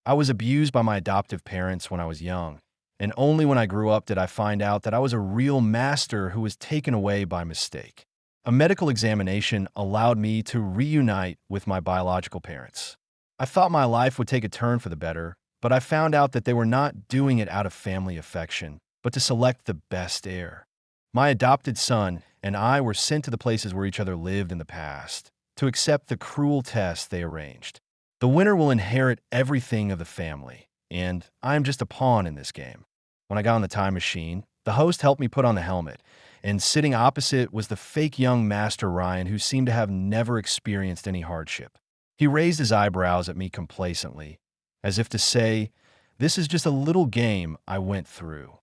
I was abused by my adoptive parents when I was young, and only when I grew up did I find out that I was a real master who was taken away by mistake. A medical examination allowed me to reunite with my biological parents. I thought my life would take a turn for the better, but I found out that they were not doing it out of family affection, but to select the best heir. My adopted son and I were sent to the places where each other lived in the past to accept the cruel test they arranged. The winner will inherit everything of the family, and I am just a pawn in this game. When I got on the time machine, the host helped me put on the helmet, and sitting opposite was the fake young Master Ryan who seemed to have never experienced any hardship. He raised his eyebrows at me complacently, as if to say, "This is just a little game I went through."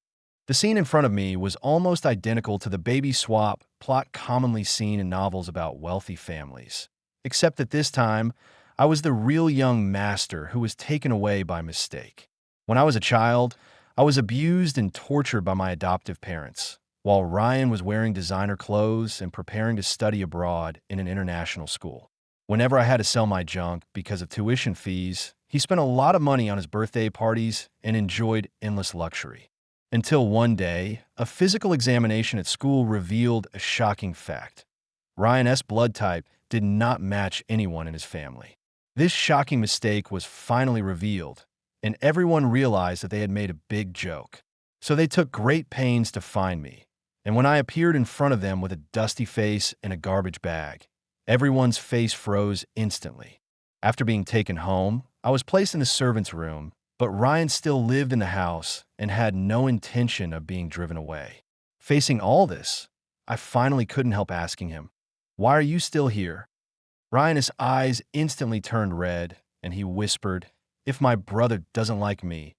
The scene in front of me was almost identical to the baby swap plot commonly seen in novels about wealthy families, except that this time, I was the real young master who was taken away by mistake. When I was a child, I was abused and tortured by my adoptive parents, while Ryan was wearing designer clothes and preparing to study abroad in an international school. Whenever I had to sell my junk because of tuition fees, he spent a lot of money on his birthday parties and enjoyed endless luxury. Until one day, a physical examination at school revealed a shocking fact. Ryan's blood type did not match anyone in his family. This shocking mistake was finally revealed, and everyone realized that they had made a big joke. So they took great pains to find me, and when I appeared in front of them with a dusty face and a garbage bag, everyone's face froze instantly. After being taken home, I was placed in the servant's room, but Ryan still lived in the house and had no intention of being driven away. Facing all this, I finally couldn't help asking him, "Why are you still here?" Ryan's eyes instantly turned red, and he whispered, "If my brother doesn't like me,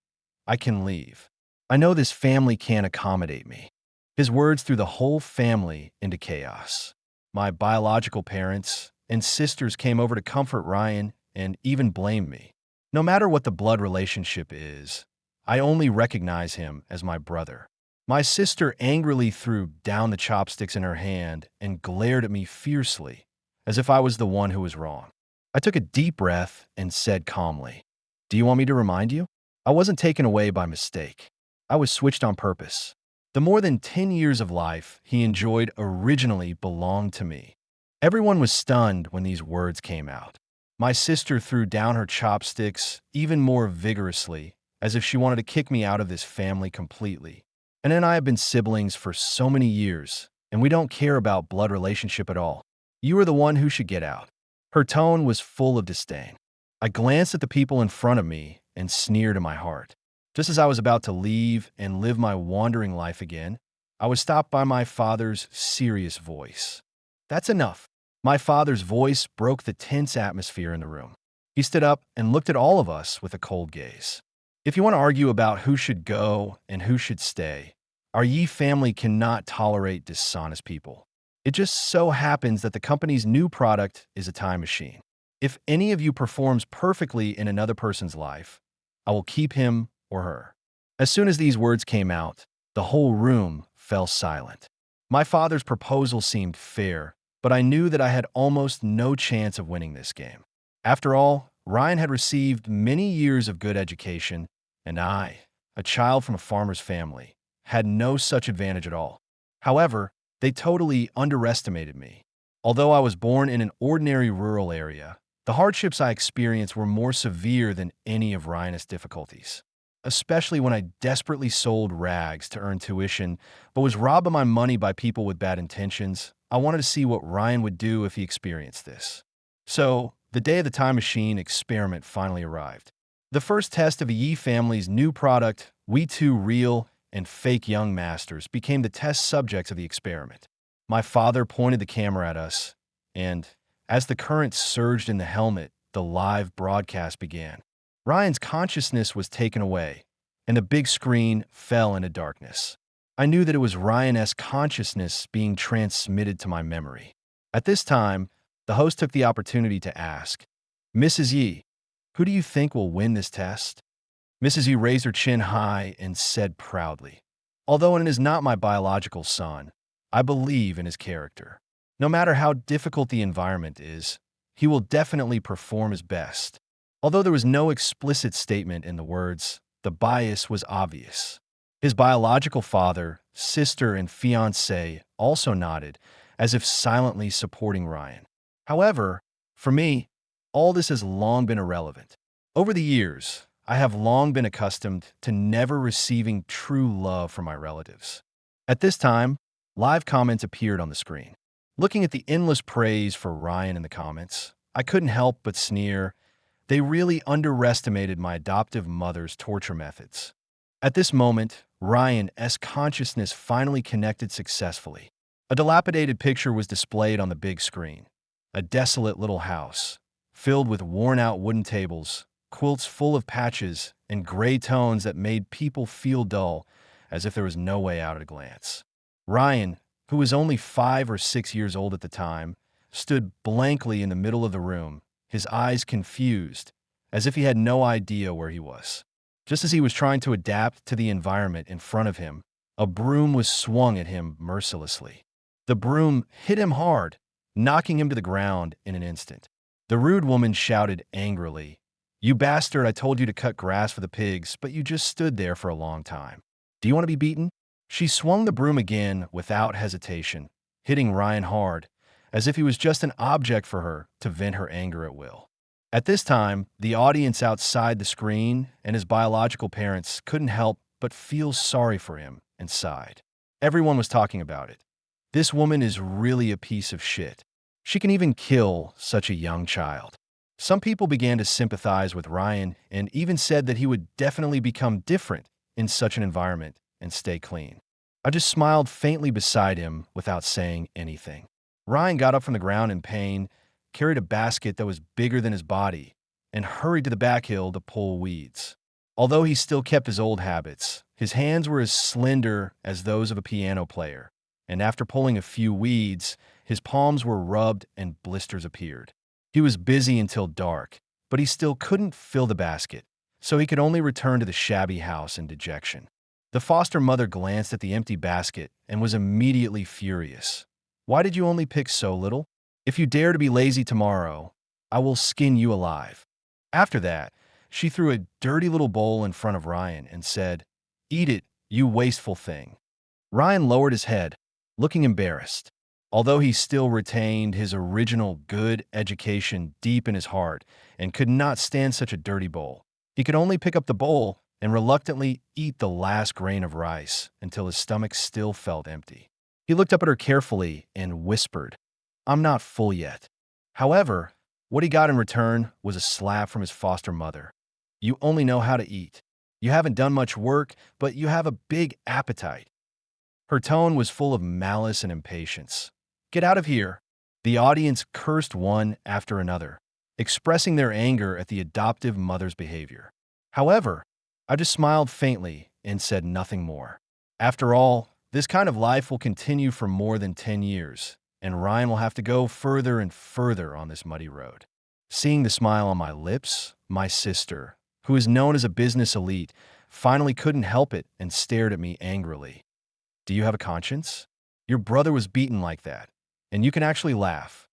I can leave. I know this family can't accommodate me." His words threw the whole family into chaos. My biological parents and sisters came over to comfort Ryan and even blamed me. No matter what the blood relationship is, I only recognize him as my brother. My sister angrily threw down the chopsticks in her hand and glared at me fiercely, as if I was the one who was wrong. I took a deep breath and said calmly, "Do you want me to remind you? I wasn't taken away by mistake. I was switched on purpose. The more than 10 years of life he enjoyed originally belonged to me." Everyone was stunned when these words came out. My sister threw down her chopsticks even more vigorously, as if she wanted to kick me out of this family completely. And then I have been siblings for so many years, and we don't care about blood relationship at all. You are the one who should get out. Her tone was full of disdain. I glanced at the people in front of me and sneered in my heart. Just as I was about to leave and live my wandering life again, I was stopped by my father's serious voice. "That's enough." My father's voice broke the tense atmosphere in the room. He stood up and looked at all of us with a cold gaze. "If you want to argue about who should go and who should stay, our Yi family cannot tolerate dishonest people. It just so happens that the company's new product is a time machine. If any of you performs perfectly in another person's life, I will keep him or her." As soon as these words came out, the whole room fell silent. My father's proposal seemed fair, but I knew that I had almost no chance of winning this game. After all, Ryan had received many years of good education, and I, a child from a farmer's family, had no such advantage at all. However, they totally underestimated me. Although I was born in an ordinary rural area, the hardships I experienced were more severe than any of Ryan's difficulties, especially when I desperately sold rags to earn tuition, but was robbed of my money by people with bad intentions. I wanted to see what Ryan would do if he experienced this. So, the day of the time machine experiment finally arrived. The first test of the Yi family's new product, We Two Real and Fake Young Masters, became the test subjects of the experiment. My father pointed the camera at us, and as the current surged in the helmet, the live broadcast began. Ryan's consciousness was taken away, and the big screen fell into darkness. I knew that it was Ryan's consciousness being transmitted to my memory. At this time, the host took the opportunity to ask, "Mrs. Yi, who do you think will win this test?" Mrs. Yi raised her chin high and said proudly, "Although it is not my biological son, I believe in his character. No matter how difficult the environment is, he will definitely perform his best." Although there was no explicit statement in the words, the bias was obvious. His biological father, sister, and fiancé also nodded, as if silently supporting Ryan. However, for me, all this has long been irrelevant. Over the years, I have long been accustomed to never receiving true love from my relatives. At this time, live comments appeared on the screen. Looking at the endless praise for Ryan in the comments, I couldn't help but sneer. They really underestimated my adoptive mother's torture methods. At this moment, Ryan's consciousness finally connected successfully. A dilapidated picture was displayed on the big screen. A desolate little house, filled with worn-out wooden tables, quilts full of patches, and gray tones that made people feel dull, as if there was no way out at a glance. Ryan, who was only 5 or 6 years old at the time, stood blankly in the middle of the room, his eyes confused, as if he had no idea where he was. Just as he was trying to adapt to the environment in front of him, a broom was swung at him mercilessly. The broom hit him hard, knocking him to the ground in an instant. The rude woman shouted angrily, "You bastard, I told you to cut grass for the pigs, but you just stood there for a long time. Do you want to be beaten?" She swung the broom again without hesitation, hitting Ryan hard, as if he was just an object for her to vent her anger at will. At this time, the audience outside the screen and his biological parents couldn't help but feel sorry for him and sighed. Everyone was talking about it. This woman is really a piece of shit. She can even kill such a young child. Some people began to sympathize with Ryan and even said that he would definitely become different in such an environment and stay clean. I just smiled faintly beside him without saying anything. Ryan got up from the ground in pain, carried a basket that was bigger than his body, and hurried to the back hill to pull weeds. Although he still kept his old habits, his hands were as slender as those of a piano player, and after pulling a few weeds, his palms were rubbed and blisters appeared. He was busy until dark, but he still couldn't fill the basket, so he could only return to the shabby house in dejection. The foster mother glanced at the empty basket and was immediately furious. "Why did you only pick so little? If you dare to be lazy tomorrow, I will skin you alive." After that, she threw a dirty little bowl in front of Ryan and said, "Eat it, you wasteful thing." Ryan lowered his head, looking embarrassed. Although he still retained his original good education deep in his heart and could not stand such a dirty bowl, he could only pick up the bowl and reluctantly eat the last grain of rice until his stomach still felt empty. He looked up at her carefully and whispered, "I'm not full yet." However, what he got in return was a slap from his foster mother. "You only know how to eat. You haven't done much work, but you have a big appetite." Her tone was full of malice and impatience. "Get out of here." The audience cursed one after another, expressing their anger at the adoptive mother's behavior. However, I just smiled faintly and said nothing more. After all, this kind of life will continue for more than 10 years, and Ryan will have to go further and further on this muddy road. Seeing the smile on my lips, my sister, who is known as a business elite, finally couldn't help it and stared at me angrily. "Do you have a conscience? Your brother was beaten like that, and you can actually laugh."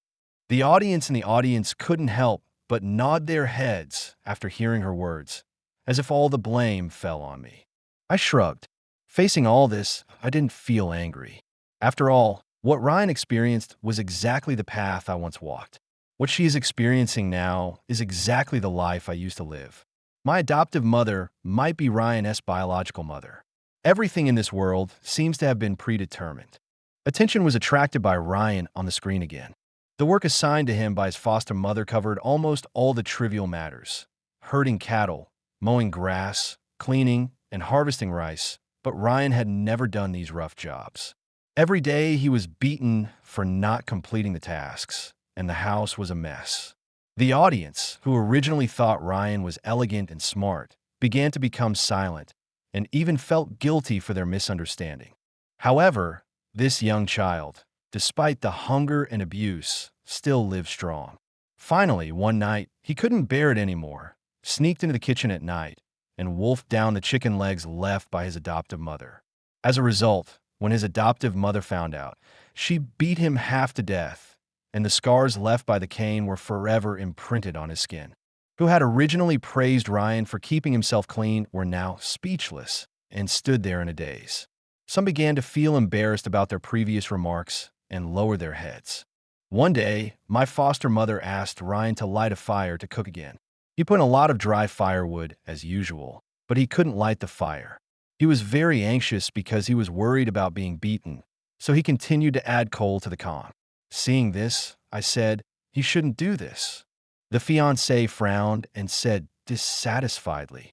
The audience couldn't help but nod their heads after hearing her words, as if all the blame fell on me. I shrugged. Facing all this, I didn't feel angry. After all, what Ryan experienced was exactly the path I once walked. What she is experiencing now is exactly the life I used to live. My adoptive mother might be Ryan's biological mother. Everything in this world seems to have been predetermined. Attention was attracted by Ryan on the screen again. The work assigned to him by his foster mother covered almost all the trivial matters: herding cattle, mowing grass, cleaning, and harvesting rice, but Ryan had never done these rough jobs. Every day he was beaten for not completing the tasks, and the house was a mess. The audience, who originally thought Ryan was elegant and smart, began to become silent and even felt guilty for their misunderstanding. However, this young child, despite the hunger and abuse, still lived strong. Finally, one night, he couldn't bear it anymore, sneaked into the kitchen at night, and wolfed down the chicken legs left by his adoptive mother. As a result, when his adoptive mother found out, she beat him half to death, and the scars left by the cane were forever imprinted on his skin. who had originally praised Ryan for keeping himself clean, were now speechless and stood there in a daze. Some began to feel embarrassed about their previous remarks and lower their heads. One day, my foster mother asked Ryan to light a fire to cook again. He put in a lot of dry firewood, as usual, but he couldn't light the fire. He was very anxious because he was worried about being beaten, so he continued to add coal to the calm. Seeing this, I said, "He shouldn't do this." The fiancé frowned and said dissatisfiedly,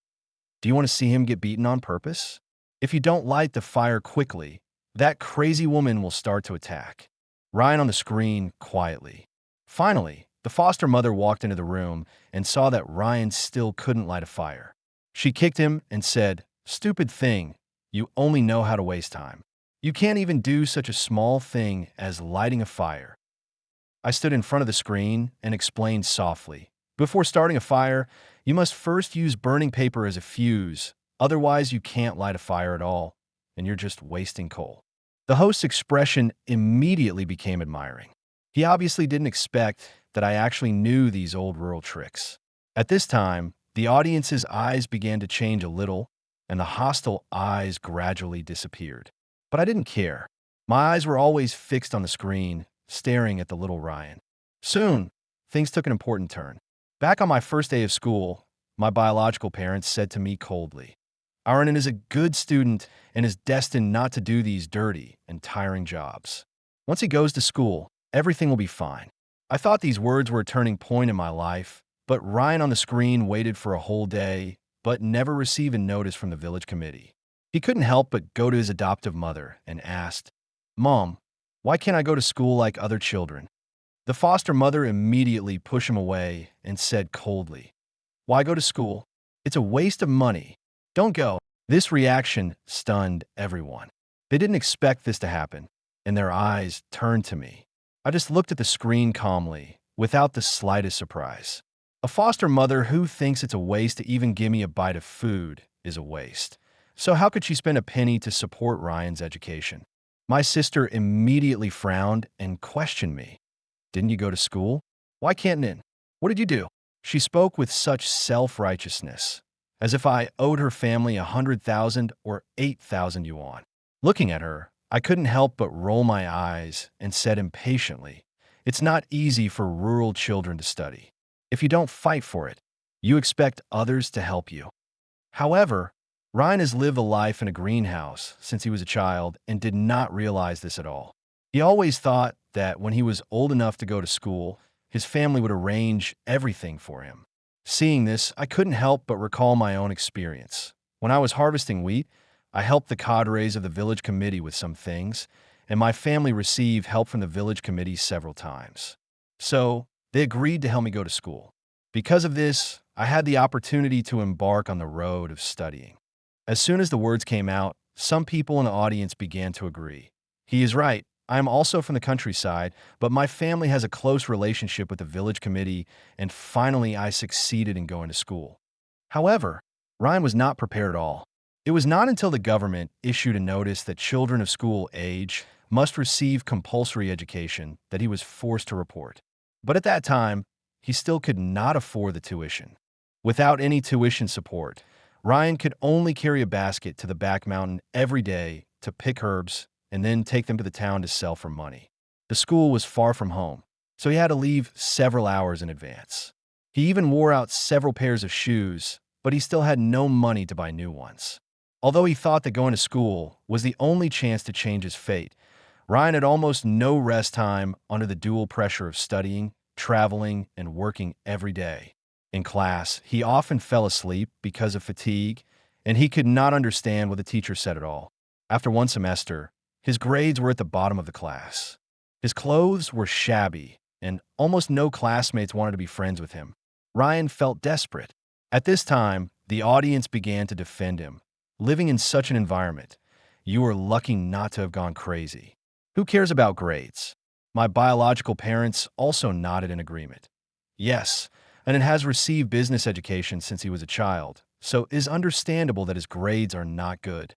"Do you want to see him get beaten on purpose? If you don't light the fire quickly, that crazy woman will start to attack." Ryan on the screen quietly. Finally, the foster mother walked into the room and saw that Ryan still couldn't light a fire. She kicked him and said, "Stupid thing, you only know how to waste time. You can't even do such a small thing as lighting a fire." I stood in front of the screen and explained softly, "Before starting a fire, you must first use burning paper as a fuse, otherwise you can't light a fire at all, and you're just wasting coal." The host's expression immediately became admiring. He obviously didn't expect that I actually knew these old rural tricks. At this time, the audience's eyes began to change a little, and the hostile eyes gradually disappeared. But I didn't care. My eyes were always fixed on the screen, staring at the little Ryan. Soon, things took an important turn. Back on my first day of school, my biological parents said to me coldly, "Aaron is a good student and is destined not to do these dirty and tiring jobs. Once he goes to school, everything will be fine." I thought these words were a turning point in my life, but Ryan on the screen waited for a whole day, but never received a notice from the village committee. He couldn't help but go to his adoptive mother and asked, "Mom, why can't I go to school like other children?" The foster mother immediately pushed him away and said coldly, "Why go to school? It's a waste of money. Don't go." This reaction stunned everyone. They didn't expect this to happen, and their eyes turned to me. I just looked at the screen calmly, without the slightest surprise. A foster mother who thinks it's a waste to even give me a bite of food is a waste. So how could she spend a penny to support Ryan's education? My sister immediately frowned and questioned me. "Didn't you go to school? Why can't in? What did you do?" She spoke with such self-righteousness, as if I owed her family 100,000 or 8,000 yuan. Looking at her, I couldn't help but roll my eyes and said impatiently, "It's not easy for rural children to study. If you don't fight for it, you expect others to help you." However, Ryan has lived a life in a greenhouse since he was a child and did not realize this at all. He always thought that when he was old enough to go to school, his family would arrange everything for him. Seeing this, I couldn't help but recall my own experience. When I was harvesting wheat, I helped the cadres of the village committee with some things, and my family received help from the village committee several times. So, they agreed to help me go to school. Because of this, I had the opportunity to embark on the road of studying. As soon as the words came out, some people in the audience began to agree. He is right. I am also from the countryside, but my family has a close relationship with the village committee, and finally I succeeded in going to school. However, Ryan was not prepared at all. It was not until the government issued a notice that children of school age must receive compulsory education that he was forced to report. But at that time, he still could not afford the tuition. Without any tuition support, Ryan could only carry a basket to the back mountain every day to pick herbs and then take them to the town to sell for money. The school was far from home, so he had to leave several hours in advance. He even wore out several pairs of shoes, but he still had no money to buy new ones. Although he thought that going to school was the only chance to change his fate, Ryan had almost no rest time under the dual pressure of studying, traveling, and working every day. In class, he often fell asleep because of fatigue, and he could not understand what the teacher said at all. After one semester, his grades were at the bottom of the class. His clothes were shabby, and almost no classmates wanted to be friends with him. Ryan felt desperate. At this time, the audience began to defend him. "Living in such an environment, you are lucky not to have gone crazy. Who cares about grades?" My biological parents also nodded in agreement. "Yes, and it has received business education since he was a child, so it is understandable that his grades are not good."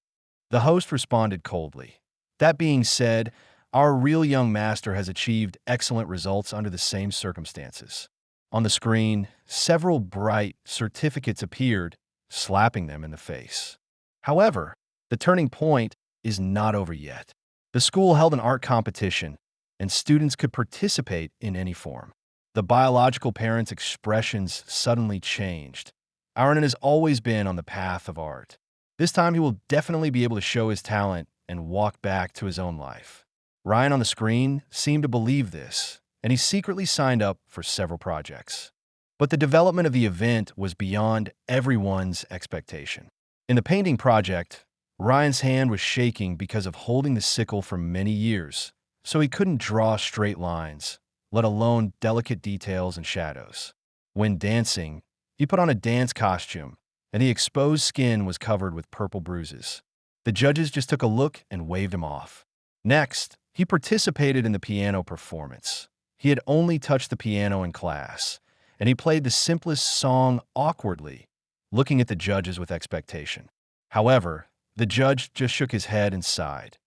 The host responded coldly. "That being said, our real young master has achieved excellent results under the same circumstances." On the screen, several bright certificates appeared, slapping them in the face. However, the turning point is not over yet. The school held an art competition, and students could participate in any form. The biological parent's expressions suddenly changed. Aaron has always been on the path of art. This time he will definitely be able to show his talent and walk back to his own life. Ryan on the screen seemed to believe this, and he secretly signed up for several projects. But the development of the event was beyond everyone's expectation. In the painting project, Ryan's hand was shaking because of holding the sickle for many years, so he couldn't draw straight lines, let alone delicate details and shadows. When dancing, he put on a dance costume, and the exposed skin was covered with purple bruises. The judges just took a look and waved him off. Next, he participated in the piano performance. He had only touched the piano in class, and he played the simplest song awkwardly, looking at the judges with expectation. However, the judge just shook his head and sighed.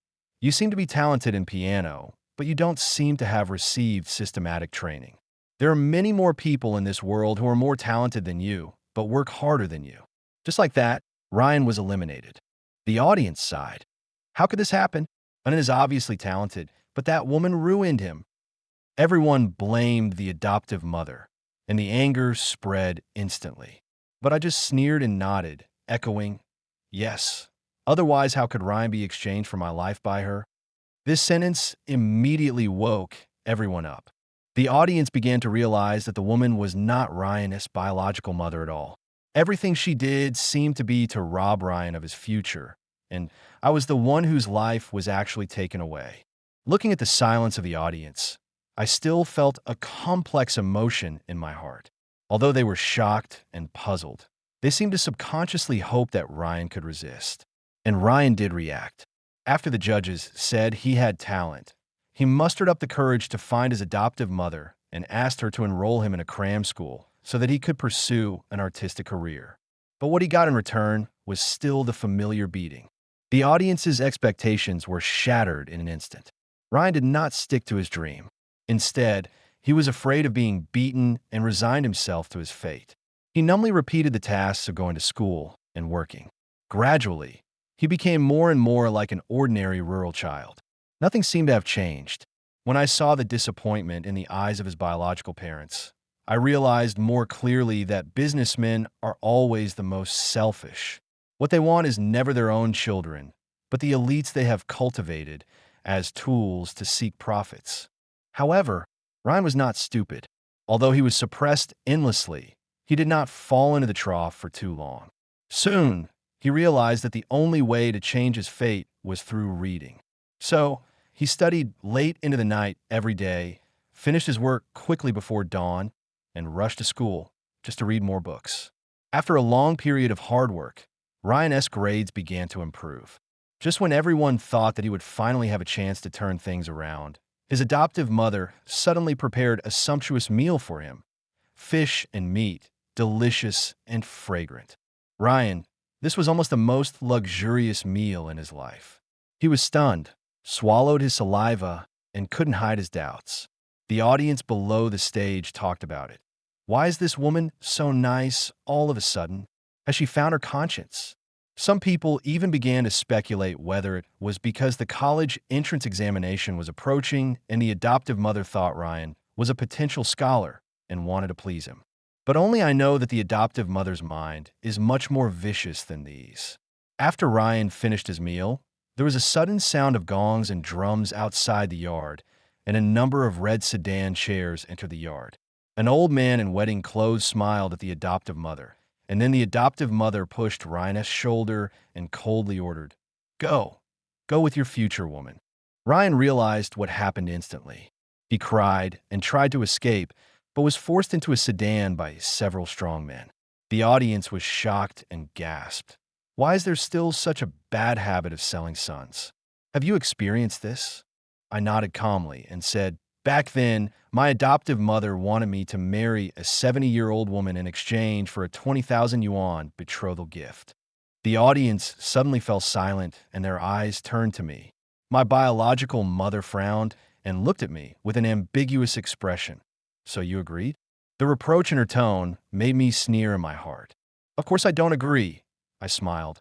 You seem to be talented in piano, but you don't seem to have received systematic training. There are many more people in this world who are more talented than you, but work harder than you. Just like that, Ryan was eliminated. The audience sighed. How could this happen? Anan is obviously talented, but that woman ruined him. Everyone blamed the adoptive mother, and the anger spread instantly. But I just sneered and nodded, echoing, yes. Otherwise, how could Ryan be exchanged for my life by her? This sentence immediately woke everyone up. The audience began to realize that the woman was not Ryan's biological mother at all. Everything she did seemed to be to rob Ryan of his future, and I was the one whose life was actually taken away. Looking at the silence of the audience, I still felt a complex emotion in my heart. Although they were shocked and puzzled, they seemed to subconsciously hope that Ryan could resist. And Ryan did react. After the judges said he had talent, he mustered up the courage to find his adoptive mother and asked her to enroll him in a cram school so that he could pursue an artistic career. But what he got in return was still the familiar beating. The audience's expectations were shattered in an instant. Ryan did not stick to his dream. Instead, he was afraid of being beaten and resigned himself to his fate. He numbly repeated the tasks of going to school and working. Gradually, he became more and more like an ordinary rural child. Nothing seemed to have changed. When I saw the disappointment in the eyes of his biological parents, I realized more clearly that businessmen are always the most selfish. What they want is never their own children, but the elites they have cultivated as tools to seek profits. However, Ryan was not stupid. Although he was suppressed endlessly, he did not fall into the trough for too long. Soon, he realized that the only way to change his fate was through reading. So, he studied late into the night every day, finished his work quickly before dawn, and rushed to school just to read more books. After a long period of hard work, Ryan's grades began to improve. Just when everyone thought that he would finally have a chance to turn things around, his adoptive mother suddenly prepared a sumptuous meal for him. Fish and meat, delicious and fragrant. Ryan, this was almost the most luxurious meal in his life. He was stunned, swallowed his saliva, and couldn't hide his doubts. The audience below the stage talked about it. Why is this woman so nice all of a sudden? Has she found her conscience? Some people even began to speculate whether it was because the college entrance examination was approaching and the adoptive mother thought Ryan was a potential scholar and wanted to please him. But only I know that the adoptive mother's mind is much more vicious than these. After Ryan finished his meal, there was a sudden sound of gongs and drums outside the yard, and a number of red sedan chairs entered the yard. An old man in wedding clothes smiled at the adoptive mother, and then the adoptive mother pushed Ryan's shoulder and coldly ordered, "Go. Go with your future, woman." Ryan realized what happened instantly. He cried and tried to escape, but was forced into a sedan by several strong men. The audience was shocked and gasped. Why is there still such a bad habit of selling sons? Have you experienced this? I nodded calmly and said, back then, my adoptive mother wanted me to marry a 70-year-old woman in exchange for a 20,000 yuan betrothal gift. The audience suddenly fell silent and their eyes turned to me. My biological mother frowned and looked at me with an ambiguous expression. So you agreed? The reproach in her tone made me sneer in my heart. Of course I don't agree, I smiled.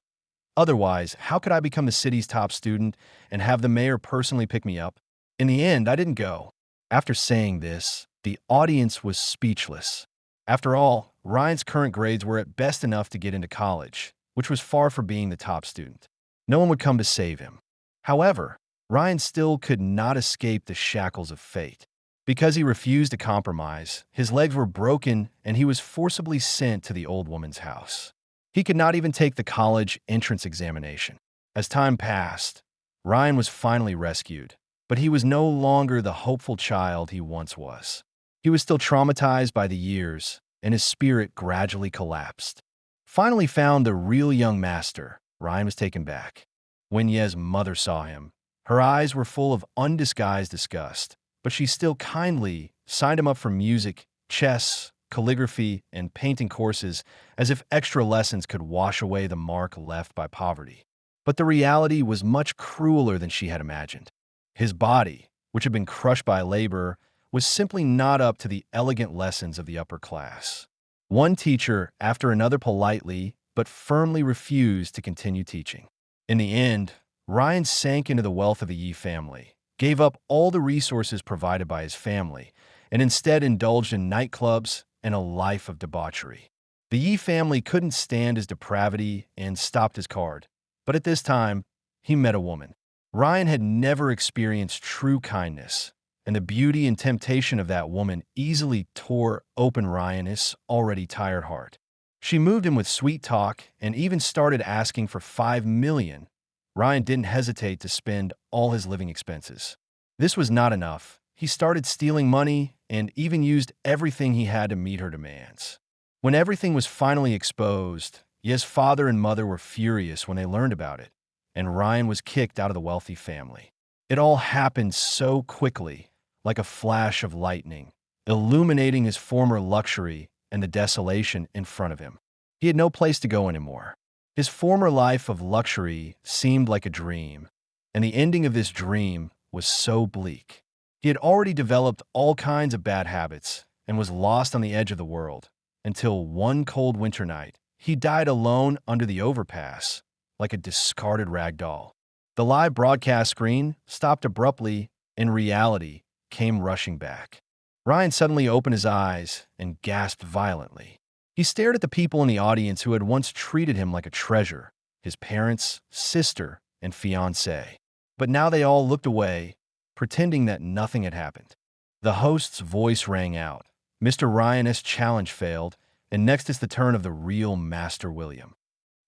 Otherwise, how could I become the city's top student and have the mayor personally pick me up? In the end, I didn't go. After saying this, the audience was speechless. After all, Ryan's current grades were at best enough to get into college, which was far from being the top student. No one would come to save him. However, Ryan still could not escape the shackles of fate. Because he refused to compromise, his legs were broken and he was forcibly sent to the old woman's house. He could not even take the college entrance examination. As time passed, Ryan was finally rescued, but he was no longer the hopeful child he once was. He was still traumatized by the years, and his spirit gradually collapsed. Finally found the real young master, Ryan was taken back. When Ye's mother saw him, her eyes were full of undisguised disgust, but she still kindly signed him up for music, chess, calligraphy, and painting courses as if extra lessons could wash away the mark left by poverty. But the reality was much crueler than she had imagined. His body, which had been crushed by labor, was simply not up to the elegant lessons of the upper class. One teacher after another politely but firmly refused to continue teaching. In the end, Ryan sank into the wealth of the Yi family, gave up all the resources provided by his family, and instead indulged in nightclubs and a life of debauchery. The Yi family couldn't stand his depravity and stopped his card. But at this time, he met a woman. Ryan had never experienced true kindness, and the beauty and temptation of that woman easily tore open Ryan's already tired heart. She moved him with sweet talk and even started asking for $5 million. Ryan didn't hesitate to spend all his living expenses. This was not enough. He started stealing money and even used everything he had to meet her demands. When everything was finally exposed, Ye's father and mother were furious when they learned about it, and Ryan was kicked out of the wealthy family. It all happened so quickly, like a flash of lightning, illuminating his former luxury and the desolation in front of him. He had no place to go anymore. His former life of luxury seemed like a dream, and the ending of this dream was so bleak. He had already developed all kinds of bad habits and was lost on the edge of the world, until one cold winter night, he died alone under the overpass, like a discarded rag doll. The live broadcast screen stopped abruptly, and reality came rushing back. Ryan suddenly opened his eyes and gasped violently. He stared at the people in the audience who had once treated him like a treasure, his parents, sister, and fiancé. But now they all looked away, pretending that nothing had happened. The host's voice rang out. Mr. Ryan's challenge failed, and next is the turn of the real Master William.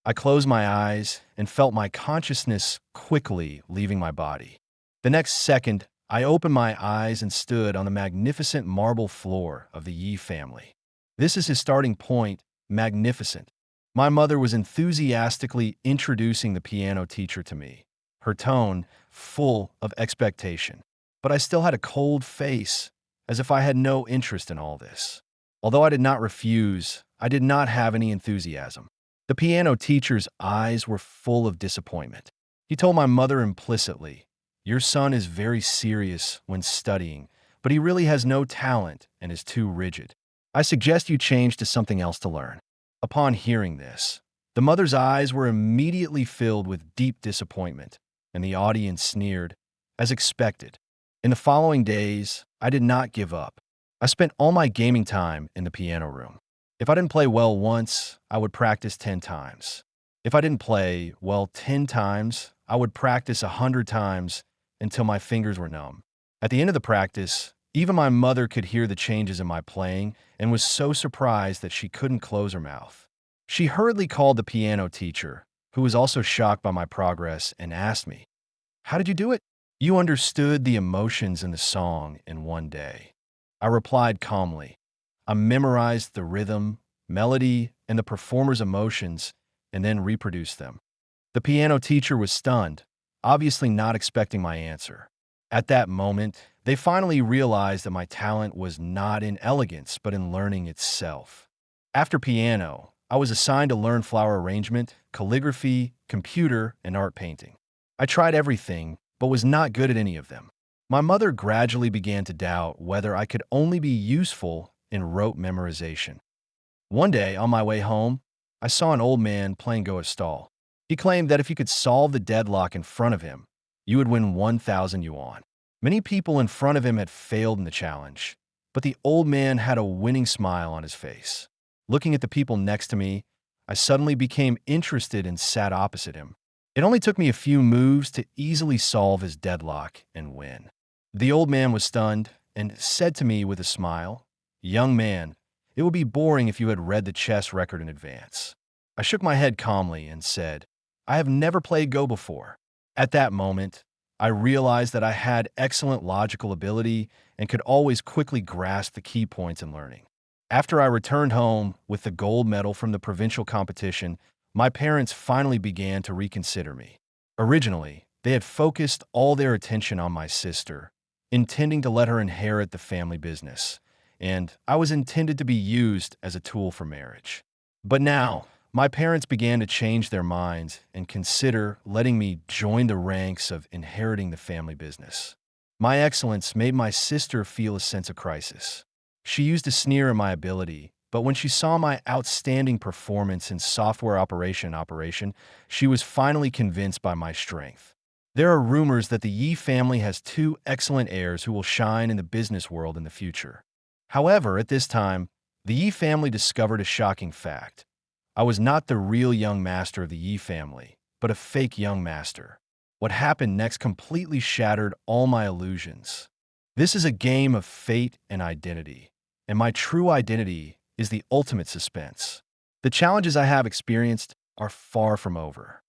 I closed my eyes and felt my consciousness quickly leaving my body. The next second, I opened my eyes and stood on the magnificent marble floor of the Yi family. This is his starting point, magnificent. My mother was enthusiastically introducing the piano teacher to me, her tone full of expectation. But I still had a cold face, as if I had no interest in all this. Although I did not refuse, I did not have any enthusiasm. The piano teacher's eyes were full of disappointment. He told my mother implicitly, "Your son is very serious when studying, but he really has no talent and is too rigid. I suggest you change to something else to learn." Upon hearing this, the mother's eyes were immediately filled with deep disappointment, and the audience sneered, as expected. In the following days, I did not give up. I spent all my gaming time in the piano room. If I didn't play well once, I would practice 10 times. If I didn't play well 10 times, I would practice 100 times until my fingers were numb. At the end of the practice, even my mother could hear the changes in my playing and was so surprised that she couldn't close her mouth. She hurriedly called the piano teacher, who was also shocked by my progress, and asked me, "How did you do it?" "You understood the emotions in the song in one day." I replied calmly. I memorized the rhythm, melody, and the performer's emotions, and then reproduced them. The piano teacher was stunned, obviously not expecting my answer. At that moment, they finally realized that my talent was not in elegance, but in learning itself. After piano, I was assigned to learn flower arrangement, calligraphy, computer, and art painting. I tried everything, but was not good at any of them. My mother gradually began to doubt whether I could only be useful in rote memorization. One day, on my way home, I saw an old man playing Go a stall. He claimed that if you could solve the deadlock in front of him, you would win 1,000 yuan. Many people in front of him had failed in the challenge, but the old man had a winning smile on his face. Looking at the people next to me, I suddenly became interested and sat opposite him. It only took me a few moves to easily solve his deadlock and win. The old man was stunned and said to me with a smile, "Young man, it would be boring if you had read the chess record in advance." I shook my head calmly and said, "I have never played Go before." At that moment, I realized that I had excellent logical ability and could always quickly grasp the key points in learning. After I returned home with the gold medal from the provincial competition, my parents finally began to reconsider me. Originally, they had focused all their attention on my sister, intending to let her inherit the family business, and I was intended to be used as a tool for marriage. But now, my parents began to change their minds and consider letting me join the ranks of inheriting the family business. My excellence made my sister feel a sense of crisis. She used to sneer at my ability, but when she saw my outstanding performance in software operation, she was finally convinced by my strength. There are rumors that the Yi family has two excellent heirs who will shine in the business world in the future. However, at this time, the Yi family discovered a shocking fact. I was not the real young master of the Yi family, but a fake young master. What happened next completely shattered all my illusions. This is a game of fate and identity, and my true identity is the ultimate suspense. The challenges I have experienced are far from over.